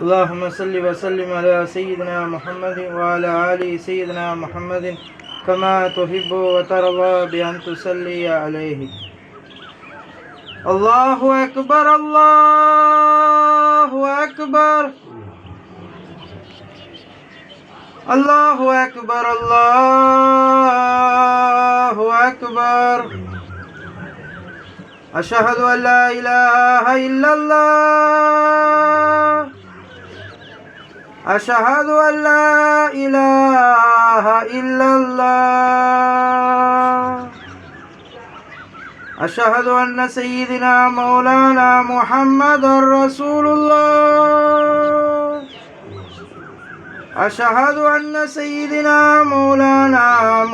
اللهم صل وسلم على سيدنا محمد وعلى آل سيدنا محمد كما تحب وترضى بأن تصلي عليه. الله أكبر الله أكبر الله أكبر الله أكبر. أشهد أن لا إله إلا الله أشهد أن لا إله إلا الله. أشهد أن سيدنا مولانا محمد رسول الله. أشهد أن سيدنا مولانا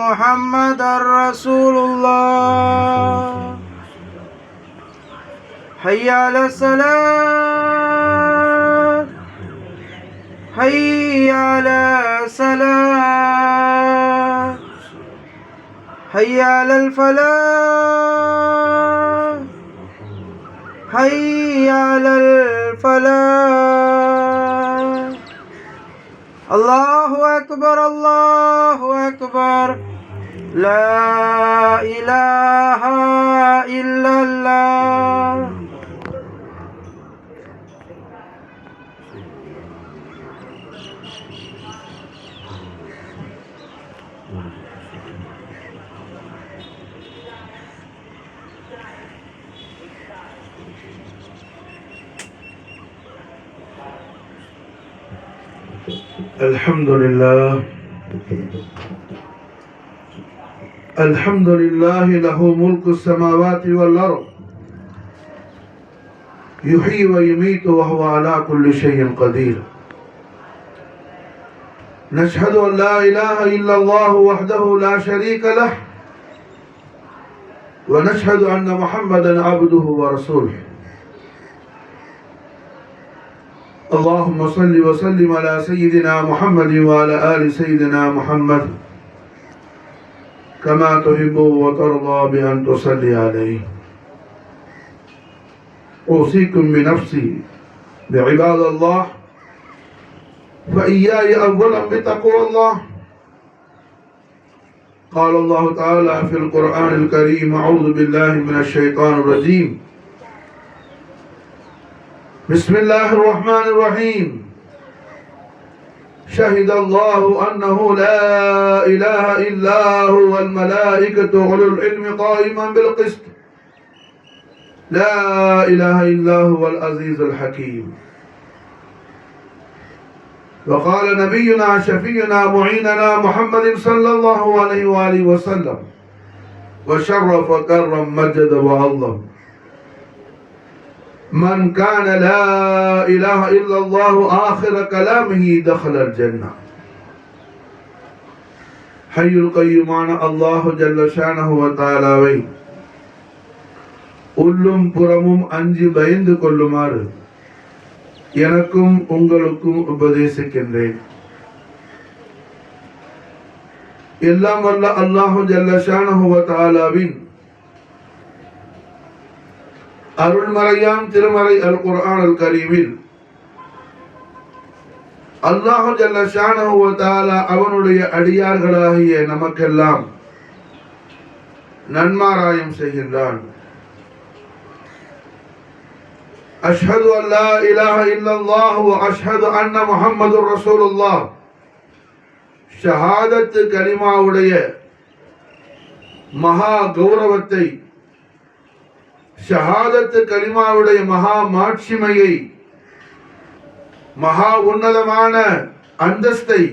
محمد رسول الله. حي على الصلاة حي على الصلاة حي على الفلاح حي على الفلاح. الله أكبر الله أكبر لا إله إلا الله. الحمد لله الحمد لله له ملك السماوات والأرض يحيي ويميت وهو على كل شيء قدير. نشهد أن لا إله إلا الله وحده لا شريك له ونشهد أن محمدا عبده ورسوله. اللهم صل وسلم على سيدنا محمد وعلى آل سيدنا محمد كما تحب وترضى بأن تصلي عليه. أوصيكم بنفسي بعباد الله فإياي أولا بتقوى الله. قال الله تعالى في القرآن الكريم: أعوذ بالله من الشيطان الرجيم. بسم الله الرحمن الرحيم. شهد الله أنه لا إله إلا هو والملائكة وأولو العلم قائما بالقسط لا إله إلا هو العزيز الحكيم. وقال نبينا شفينا معيننا محمد صلى الله عليه وآله وسلم: وشرف كرم مجد وعظم من كان لا إله إلا الله آخر كلامه دخل الجنة. حي القيومان الله جل شانه وتعالى உள்ளும் புறமும் அஞ்சி பயந்து கொள்ளுமாறு எனக்கும் உங்களுக்கும் உபதேசிக்கின்றேன். எல்லாம் வல்ல அல்லாஹு ஜல்ல ஷானஹு வ தஆலாவின் அருள்மறையாம் திருமறை அல் குர்ஆன் அல் கரீமில் அல்லாஹு ஜல்ல ஷானஹு வ தஆலா அவனுடைய அடியார்களாகிய நமக்கெல்லாம் நன்மாராயம் செய்கின்றான். அஷ்ஹது அன் லா இலாஹ இல்லல்லாஹு வ அஷ்ஹது அன்ன முஹம்மதுர் ரசூலுல்லாஹ் ஷஹாதத் கலிமாவுடைய மகா கௌரவத்தை, ஷஹாதத் கலிமாவுடைய மகா மாட்சிமையை, மகா உன்னதமான அந்தஸ்தை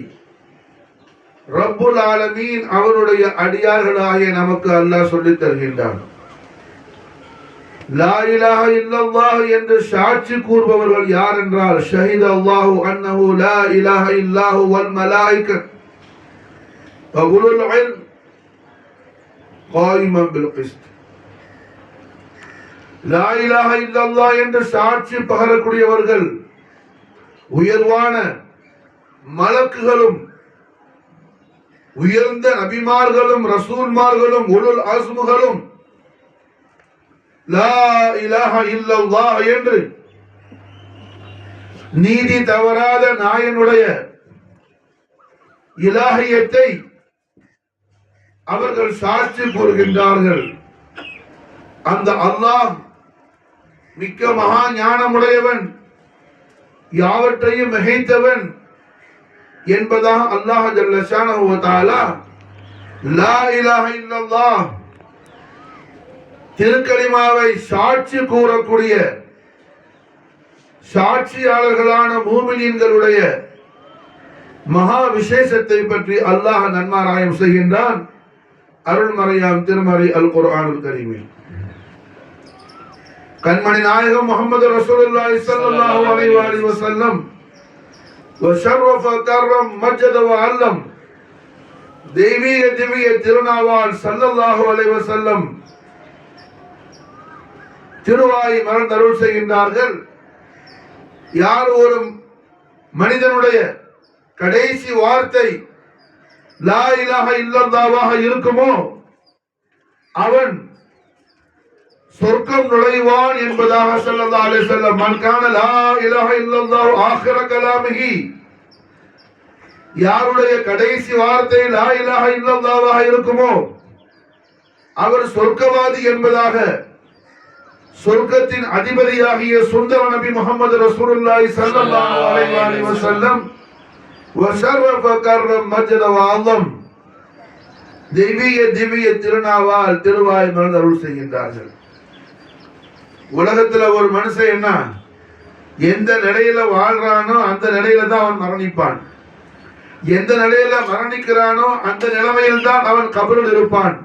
ரப்புல் ஆலமீன் அவனுடைய அடியார்களாகிய நமக்கு அல்லாஹ் சொல்லித் தருகின்றான். லா இலாஹ இல்லல்லாஹ் என்று சாட்சி கூறுபவர்கள் யார் என்றால், ஷஹீத அல்லாஹு அன்னஹு லா இலாஹ இல்லாஹு வல் மலாயிகத் வ உலுல் இல்ம் காயிமன் பில் கிஸ்த். லா இலாஹ இல்லல்லாஹ் என்று சாட்சி பகரக்கூடியவர்கள் உயர்வான மலக்குகளும் உயர்ந்த நபிமார்களும் ரசூல்மார்களும் உலுல் அஸ்முகளும் லா இலாஹ இல்லல்லாஹ் என்று நீதி தவறாத நாயனுடைய இலாஹியத்தை அவர்கள் சாட்சி கூறுகின்றார்கள். அந்த அல்லாஹ் மிக்க மகா ஞானமுடையவன், யாவற்றையும் மிகைத்தவன் என்பதாக அல்லாஹ் ஜல்ல ஷானஹு வ தஆலா லா இலாஹ இல்லல்லாஹ் திருக்கலிமாவை சாட்சி கூறக்கூடிய சாட்சியாளர்களான மூமினீன்களுடைய மகா விசேஷத்தை பற்றி அல்லாஹ் நன்மாராயம் செய்கின்றான் அருள்மறையாம் திருமறை அல் குர்ஆனுல் கரீமில். கண்மணி நாயகம் முஹம்மது ரசூலுல்லாஹி ஸல்லல்லாஹு அலைஹி வஸல்லம் வஷர்ரஃப கர்ரம் மஜ்ஜத வஅல்லம் தெய்வீக திவ்ய திருநாவால் ஸல்லல்லாஹு அலைஹி வஸல்லம் திருவாய் மலர்ந்தருள் செய்கின்றார்கள். யார் ஒரு மனிதனுடைய கடைசி வார்த்தை லா இலாஹ இல்லல்லாஹ்வாக இருக்குமோ அவன் சொர்க்கம் நுழைவான் என்பதாக ஸல்லல்லாஹு அலைஹி வஸல்லம் மன் கான லா இலாஹ இல்லல்லாஹு ஆகிர கலாமிஹி யாருடைய கடைசி வார்த்தை லா இலாஹ இல்லல்லாஹ்வாக இருக்குமோ அவர் சொர்க்கவாதி என்பதாக சொர்க்கத்தின் அதிபதியாகிய சுந்தர நபி முஹம்மது ரசூலுல்லாஹி ஸல்லல்லாஹு அலைஹி வஸல்லம் வஷர்ரஃப கர்ரம் மஜ்ஜத வஅல்லம் தெய்வீக திவ்ய திருநாவால் திருவாய் மலர்ந்தருள் செய்கின்றார்கள். உலகத்துல ஒரு மனுஷன் என்ன எந்த நிலையில வாழ்றானோ அந்த நிலையில தான் அவன் மரணிப்பான். எந்த நிலையில மரணிக்கிறானோ அந்த நிலைமையில் தான் அவன் கபரில் இருப்பான்.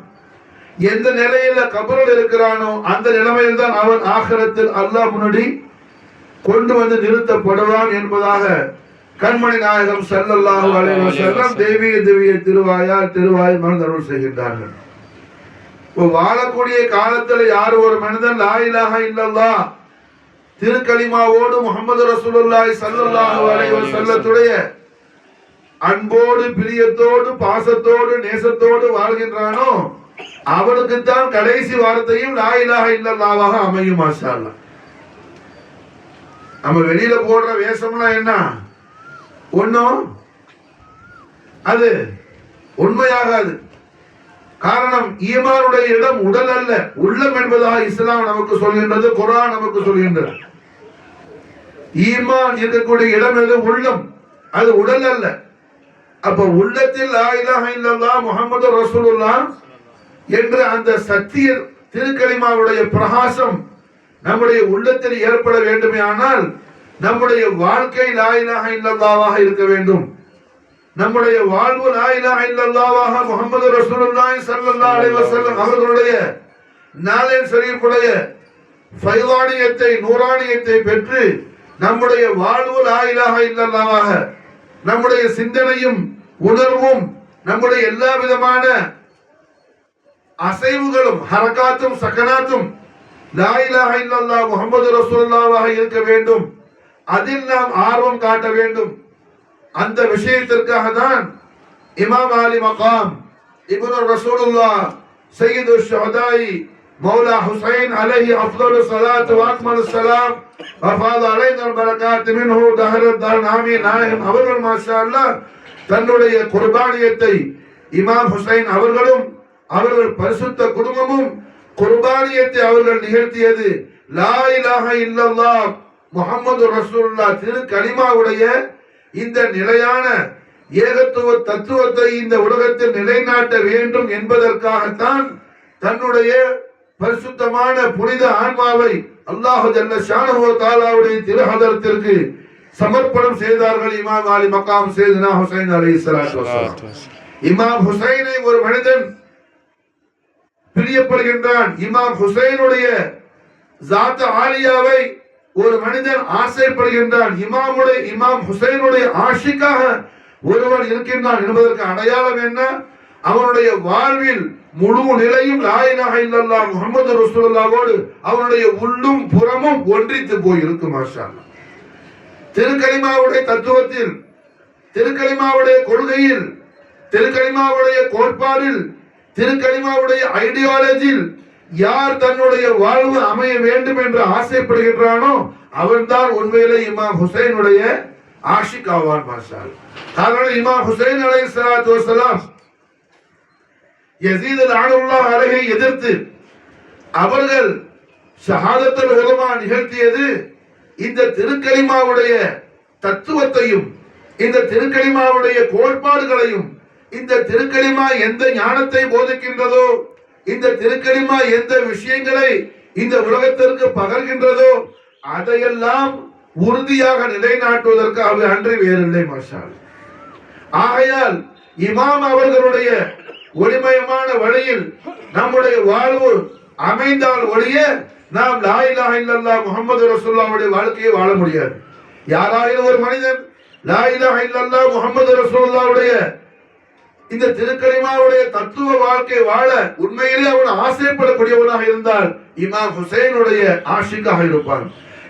எந்த நிலையில கபரில் இருக்கிறானோ அந்த நிலைமையில் தான் அவன் ஆகிரத்தில் அல்லாஹ் முன்னாடி கொண்டு வந்து நிறுத்தப்படுவான் என்பதாக கண்மணி நாயகம் ஸல்லல்லாஹு அலைஹி வஸல்லம் தெய்வீக திவ்ய திருவாயால் திருவாய் மலர்ந்தருள் செய்கின்றார்கள். வாழக்கூடிய காலத்தில் யார் ஒரு மனிதன் லா இலாஹ இல்லல்லாஹ் திருக்கலிமாவோடு முஹம்மது ரசூலுல்லாஹி ஸல்லல்லாஹு அலைஹி வஸல்லத்துடைய அன்போடு பிரியத்தோடு பாசத்தோடு நேசத்தோடு வாழ்கின்றானோ அவனுக்கு தான் கடைசி வார்த்தையும் லா இலாஹ இல்லல்லாஹ்வாக அமையும். மாஷா அல்லாஹ். நம்ம வெளியில போடுற வேஷம்லாம் என்ன ஒண்ணும் அது உண்மையாகாது. காரணம் ஈமானுடைய இடம் உடல் அல்ல உள்ளம் என்பதாக இஸ்லாம் நமக்கு சொல்கின்றது, குர்ஆன் நமக்கு சொல்கின்றது. ஈமான் இருக்கக்கூடிய இடம் எது? உள்ளம், அது உடல் அல்ல. அப்ப உள்ளத்தில் லா இலாஹ இல்லல்லாஹ் முஹம்மது ரசூலுல்லாஹ் என்ற அந்த சத்திய திருக்கலிமாவுடைய பிரகாசம் நம்முடைய உள்ளத்தில் ஏற்பட வேண்டுமே ஆனால் நம்முடைய வாழ்க்கை லா இலாஹ இல்லல்லாஹ்வாக இருக்க வேண்டும். நம்முடைய வாழ்வு லா இலாஹ இல்லல்லாஹ்வாக முஹம்மது ரசூலுல்லாஹி ஸல்லல்லாஹு அலைஹி வஸல்லம் அவர்களுடைய நாலென் ஷரீஃபுடைய ஃபைதானியத்தை நூரானியத்தை பெற்று நம்முடைய வாழ்வு லா இலாஹ இல்லல்லாஹ்வாக நம்முடைய சிந்தனையும் உணர்வும் நம்முடைய எல்லா விதமான அசைவுகளும் ஹரகாத்தும் சகனாத்தும் லா இலாஹ இல்லல்லாஹ் முஹம்மது ரசூலுல்லாஹ்வாக இருக்க வேண்டும். அதில் நாம் ஆர்வம் காட்ட வேண்டும். அந்த விஷயத்திற்காக தான் இமாம் அலி மகாம் இப்னு ரசூலுல்லாஹ் சையது ஷுஹதாஇ மௌலா ஹுசைன் அலைஹி அஃதலு ஸலாத்து வ அக்மலு ஸலாம் வஃபாத அலைனா பரகாத் மின்ஹு தஹரத் தஹனாமி நாயகம் அவர்கள் மாஷா அல்லாஹ் தன்னுடைய குர்பானியத்தை இமாம் ஹுசைன் அவர்களும் அவர்கள் பரிசுத்த குடும்பமும் குர்பானியத்தை அவர்கள் நிகழ்த்தியது லா இலாஹ இல்லல்லாஹ் முஹம்மது ரசூலுல்லாஹ் திரு கலிமாவுடைய இந்த நிலையான ஏகத்துவ தத்துவத்தை இந்த உலகத்தில் நிலைநாட்ட வேண்டும் என்பதற்காகத்தான் தன்னுடைய பரிசுத்தமான புனித ஆன்மாவை அல்லாஹ் ஜல்ல ஷானஹு வ தஆலாவுடைய திருஹதரத்திற்கு சமர்ப்பணம் செய்தார்கள். இமாம் அலி மகாம் சையதுனா ஹுசைன் அலைஹிஸ்ஸலாத்து வஸலாம். இமாம் ஹுசைனை ஒரு மனிதன் பிரியப்படுகின்றான். இமாம் ஹுசைனுடைய ஜாத் ஆலியாவை ஒரு மனிதன் ஆசைப்படுகின்றான். இமாம் ஹுசைனுடைய ஆஷிக்காக ஒருவன் இருக்கின்றான் என்பதற்கு அடையாளம் என்ன? அவனுடைய வாழ்வில் முழு நிலையும் லா இலாஹ இல்லல்லாஹ் முஹம்மது ரசூலுல்லாஹ்வோடு அவனுடைய உள்ளும் புறமும் ஒன்றித்து போய் இருக்கும். மாஷா அல்லாஹ். திருக்கலிமாவுடைய தத்துவத்தில், திருக்கலிமாவுடைய கொள்கையில், திருக்கலிமாவுடைய கோட்பாடில், திருக்கலிமாவுடைய ஐடியாலஜியில் யார் தன்னுடைய வாழ்வு அமைய வேண்டும் என்று ஆசைப்படுகின்றானோ அவன்தான் உண்மையிலே இமாம் ஹுசைனுடைய ஆஷிக் ஆவான். மாஷால் காரணம் இமாம் ஹுசைன் அலைஹிஸ்ஸலாத்து வஸ்ஸலாம் யஸீத் லஅனத்துல்லாஹி அலைஹி எதிர்த்து அவர்கள் ஷஹாதத்துல் உலமா நிகழ்த்தியது இந்த திருக்கலிமாவுடைய தத்துவத்தையும் இந்த திருக்கலிமாவுடைய கோட்பாடுகளையும் இந்த திருக்கலிமா எந்த ஞானத்தை போதிக்கின்றதோ இந்த திருக்கலிமா எந்த விஷயங்களை இந்த உலகத்திற்கு பகர்கின்றதோ அதையெல்லாம் உறுதியாக நிலைநாட்டுவதற்காக அன்றி வேறில்லை. மாஷால் ஆகையால் இமாம் அவர்களுடைய ஒளிமயமான வழியில் நம்முடைய வாழ்வு அமைந்தால் ஒழிய நாம் லா இலாஹ இல்லல்லாஹ் முஹம்மது ரசூலுல்லாஹ்வுடைய வாழ்க்கையை வாழ முடியாது. யாராயினும் ஒரு மனிதன் லா இலாஹ இல்லல்லாஹ் முஹம்மது ரசூலுல்லாஹ்வுடைய இந்த திருக்கலிமாவுடைய தத்துவ வாழ்க்கை வாழ உண்மையிலே அவன் ஆசைப்படக்கூடியவனாக இருந்தால் இமாம் ஹுசைனுடைய ஆஷிக்காக இருப்பான்.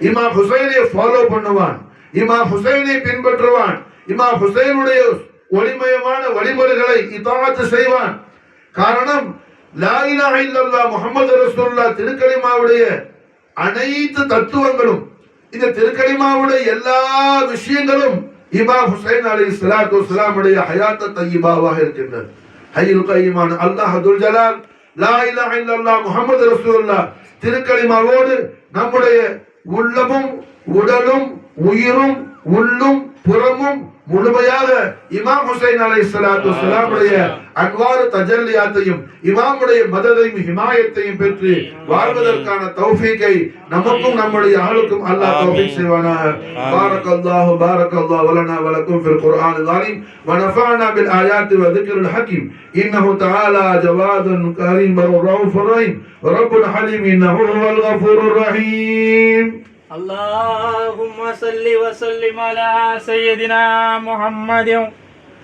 இமாம் ஹுசைனை ஃபாலோ பண்ணுவான், இமாம் ஹுசைனை பின்பற்றுவான், இமாம் ஹுசைனுடைய ஒளிமயமான வழிமுறைகளை இதாஅத் செய்வான். காரணம் லா இலாஹ இல்லல்லாஹ் முஹம்மது ரசூலுல்லாஹ் திருக்கலிமாவுடைய அனைத்து தத்துவங்களும் இந்த திருக்கலிமாவுடைய எல்லா விஷயங்களும் இமாம் ஹுசைன் அலைஹிஸ்ஸலாத்து வஸ்ஸலாமுடைய ஹயாத் தய்யிபாவாக இருக்கின்றது. ஹய்யுல் கய்யிமான அல்லாஹ் துல் ஜலால் லா இலாஹ இல்லல்லாஹ் முஹம்மது ரசூலுல்லாஹ் திருக்கலிமாவோடு நம்முடைய உள்ளமும் உடலும் உயிரும் உள்ளும் புறமும் முழுமையாக இமாம் ஹுசைன் அலைஹிஸ்ஸலாத்து வஸ்ஸலாமுடைய அன்வார் தஜல்லியாத்தையும் இமாமுடைய மததையும் ஹிமாயத்தையும் பெற்று வாழ்வதற்கான தௌஃபீகை நமக்கும் நம்முடைய ஆளுக்கும் அல்லாஹ் தௌஃபீக் செய்வானாக. பாரக்கல்லாஹு லனா வ லக்கும் ஃபில் குர்ஆனில் அலீம் வ நஃபஅனா பில் ஆயாத்தி வ ذிக்ரில் ஹகீம் இன்னஹு தஆலா ஜவாதுன் கரீம் ரவுஃபுர் ரஹீம் ரப்புல் ஹலீம் இன்னஹு ஹுவல் கஃபூருர் ரஹீம். اللهم صل وسلم على سيدنا محمد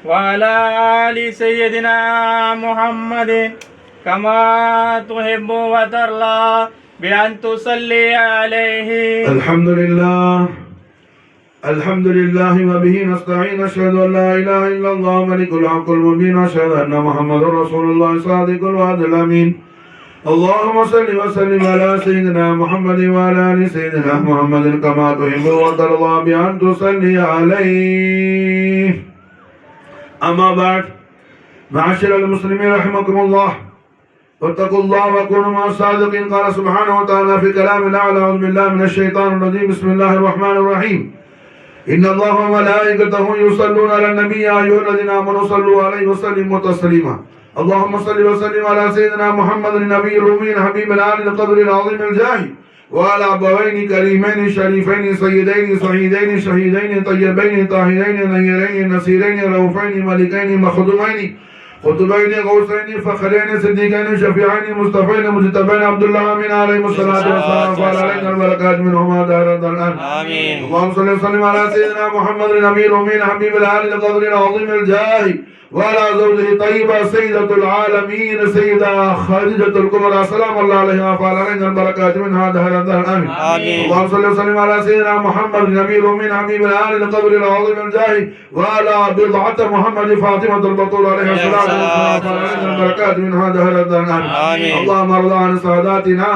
وعلى آل سيدنا محمد كما تحب وترضى بأن تصلي عليه. الحمد لله وبه نستعين أشهد أن لا إله إلا الله ملك الحق المبين أشهد أن محمد رسول الله صادق الوعد الأمين. اللهم صل وسلم على سيدنا محمد وعلى آل سيدنا محمد كما تحب وترضى بأن تصلي عليه. أما بعد معاشر المسلمين رحمكم الله واتقوا الله وكونوا مع الصادقين. قال سبحانه وتعالى في كلام الأعلى أعوذ بالله من الشيطان الرجيم بسم الله الرحمن الرحيم إن الله وملائكته يصلون على النبي يا أيها الذين آمنوا صلوا عليه وسلموا تسليما. اللهم صل وسلم على سيدنا محمد النبي الأمي حبيب الآل القدر العظيم الجاه وعلى أبوين كريمين شريفين سيدين سعيدين شهيدين طيبين طاهرين نيرين نصيرين رؤوفين ملكين مخدومين قطبين غوثين فخرين صديقين شفيعين مصطفين مجتبين عبد الله من عليهم الصلاة والسلام وعلينا البركات منهما دائرة الآن. آمين. اللهم صل وسلم على سيدنا محمد النبي الأمي حبيب الآل القدر العظيم الجاه وعلى زوجه طيبة سيدة العالمين سيدة خديجة الكبرى سلام الله عليها وعلينا البركات منها دهر الدهر. آمين. اللهم صل وسلم على سيدنا محمد النبي الأمي حبيب الآل القدر العظيم الجاه وعلى بضعة محمد فاطمة البطول عليها السلام وعلينا البركات منها دهر الدهر. آمين. اللهم ارض عن ساداتنا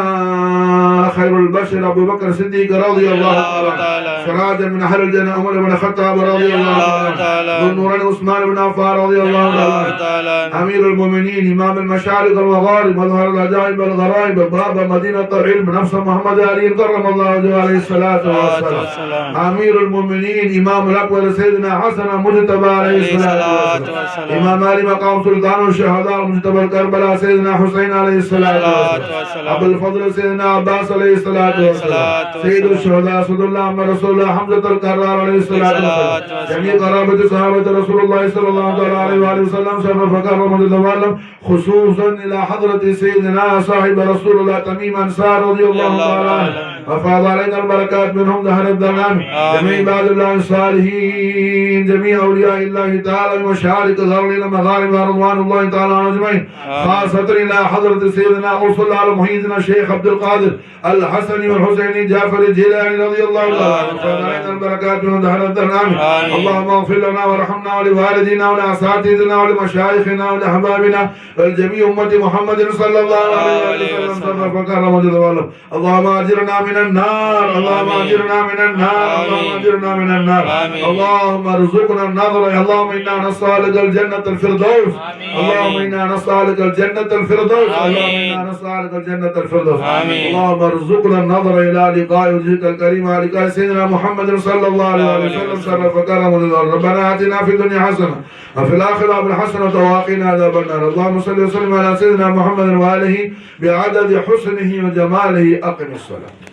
خير البشر أبو بكر الصديق رضي الله تعالى سراجا من أهل الجنة عمر بن الخطاب رضي الله تعالى ذو النورين عثمان بن عفان رضي الله تعالى أمير المؤمنين إمام المشارق والمغارب مظهر العجائب والغرائب باب مدينة العلم نفس محمد علي كرم الله وجهه عليه الصلاة والسلام. أمير المؤمنين إمام الأكبر سيدنا حسن مجتبى عليه الصلاة والسلام. إمام علي مقام سلطان الشهداء مجتبى الكربلاء سيدنا حسين عليه الصلاة والسلام. أبو الفضل سيدنا عباس عليه الصلاة والسلام. سيد الشهداء صد الله أما رسول الله حمزة الكرار عليه الصلاة والسلام. جميع قرابة صحابة رسول الله صلى الله عليه وآله وسلم شرف كرم وتولى خصوصا إلى حضرة سيدنا صاحب رسول الله تميم أنصار رضي الله تعالى عنه وافاض علينا البركات منهم ظهر الظلام جميع عباد الله الصالحين جميع اولياء الله تعالى ومشارق الارض مغارب رضوان الله تعالى عنهم اجمعين خاصة الى حضرة سيدنا وصلى على محيطنا الشيخ عبد القادر الحسني والحسيني جعفر الجيلاني رضي الله عنه وافاض علينا البركات منهم ظهر الظلام اللهم اغفر لنا وارحمنا ولوالدينا ولاساتذتنا ولمشايخنا ولاحبابنا ولجميع امة محمد صلى الله عليه وسلم فكرم وجل. اللهم اجرنا من النار اللهم اجرنا من النار اللهم اجرنا من النار اللهم ارزقنا النظر. اللهم انا نسألك الجنة الفردوس اللهم انا نسألك الجنة الفردوس اللهم انا نسألك الجنة الفردوس. اللهم ارزقنا النظر الى لقاء وجهك الكريم ولقاء سيدنا محمد صلى الله عليه وسلم فكرم وجل. ربنا اتنا في الدنيا حسنة وفي الآخرة حسنة وقنا عذاب النار. اللهم صل وسلم على سيدنا محمد وآله بعدد حسنه وجماله. أقم الصلاة.